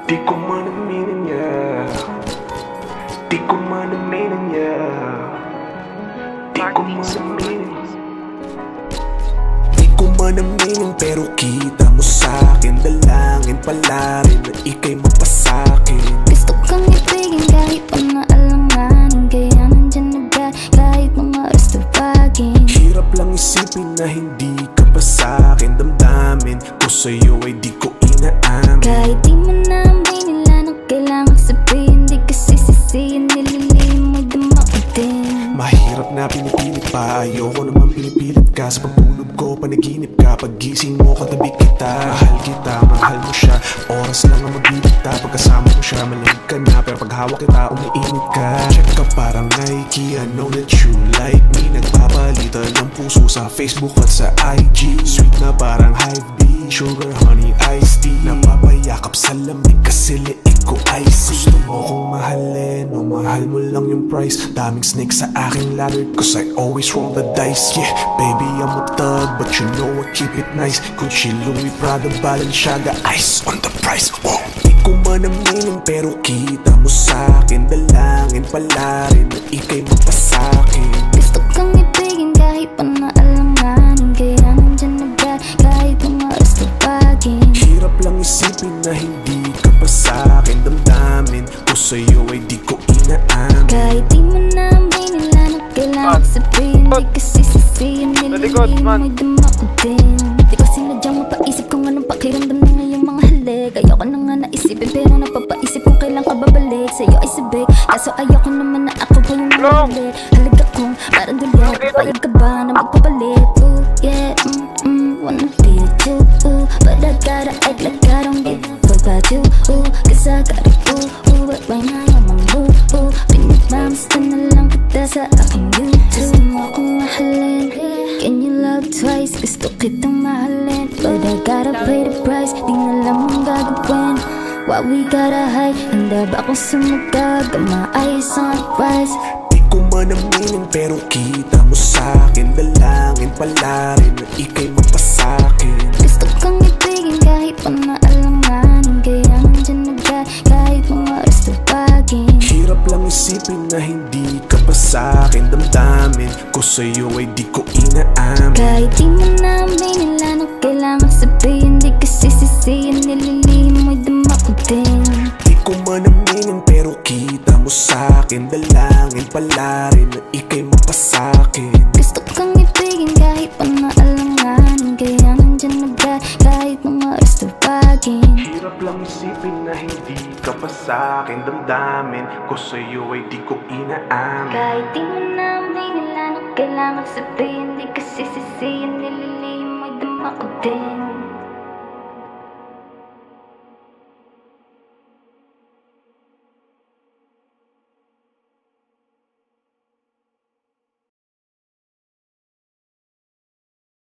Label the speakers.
Speaker 1: Di ko man aminin niya, di ko man aminin niya, di ko man aminin. Di ko man aminin pero kita mo sa'kin. Dalangin pala rin na ika'y mapasakin.
Speaker 2: Gusto kang ibigin kahit pa naalanganin, kaya nandyan agad kahit mga oras tawagin.
Speaker 1: Hirap lang isipin na hindi ka pa sa'kin. Damdamin ko sa'yo ay di ko inaamin.
Speaker 2: Kahit di mo na nila na kailangan sabihin, di kasi sisihin, nililihim mo'y dama ko din.
Speaker 1: Mahirap na pinipilit pa, ayoko naman pinipilit ka. Sa pagtulog ko, panaginip ka, paggising mo katabi kita. Mahal kita, mahal mo siya, oras lang ang magbibigta. Pagkasama mo siya, malamig ka na, pero pag hawak kita, umiinit ka. Check ka parang Nike, I know that you like me. Nagpapalitan ng puso sa Facebook at sa IG. Sweet na parang Hive Bee, sugar, honey, iced tea. Napapayakap sa lamig kasi liig ko icy. Gusto mo kong mahalin, o mahal mo lang yung price. Daming snake sa aking ladder cause I always roll the dice. Yeah, baby I'm a thug but you know I keep it nice. Gucci, Louis, Prada, Balenciaga, ice on the price. Whoa. Di ko man aminin pero kita mo sa'kin. Dalangin pala rin na ika'y mapasakin.
Speaker 2: Gusto kang ibigin kahit pa naalanganin, kaya nandyan agad kahit mga oras tawagin.
Speaker 1: Hirap lang isipin na hindi ka pa sa'kin. Damdamin ko sa'yo ay di ko inaamin.
Speaker 2: Kahit di mo na nila na kailangan sabihin, di kasi sisihin, nililihim mo'y dama ko din. Di ko sinadyang mapaisip kung anong pakiramdam na ngayong mga halik. Ayoko na nga naisipin pero napapaisip kung kailan ka babalik. Sa'yo ay sabik, kaso ayoko naman na ako pa yung namalit. Halaga kong parang dulyat, payag ka ba na magpapalit? Ooh, yeah, wanna be with you, ooh, but I gotta act like I don't give a fuck about you, ooh, cause I got a ooh, but right now I'm on move, ooh, pinagmamasta na lang kita sa aking YouTube. Gusto mo akong mahalin, can you love twice? Gusto kitang mahalin, but I gotta pay the price. Di na lang mong gagawin, what we gotta hide. Handa ba akong sumugag, got my eyes on the prize.
Speaker 1: Di ko man aminin pero kita mo sa'kin. Dalangin pala rin na ika'y mapasakin.
Speaker 2: Gusto kang ibigin kahit pa naalanganin, kaya nandyan agad kahit mga oras tawagin.
Speaker 1: Hirap lang isipin na hindi ka pa sa'kin. Damdamin ko sa'yo ay di ko inaamin.
Speaker 2: Kahit di mo na nila na kailangan sabihin, di kasi sisihin, nililihim mo'y dama ko din.
Speaker 1: Di ko man aminin pero kita mo sa'kin. Dalangin pala rin na ika'y mapasakin.
Speaker 2: Gusto kang ibigin kahit pa naalanganin, kaya nandyan agad kahit mga oras tawagin.
Speaker 1: Hirap lang isipin na hindi ka pa sa'kin. Damdamin ko sa'yo ay di ko inaamin.
Speaker 2: Kahit di mo na nila na kailangan sabihin, di kasi sisihin, nililihim mo'y dama ko din.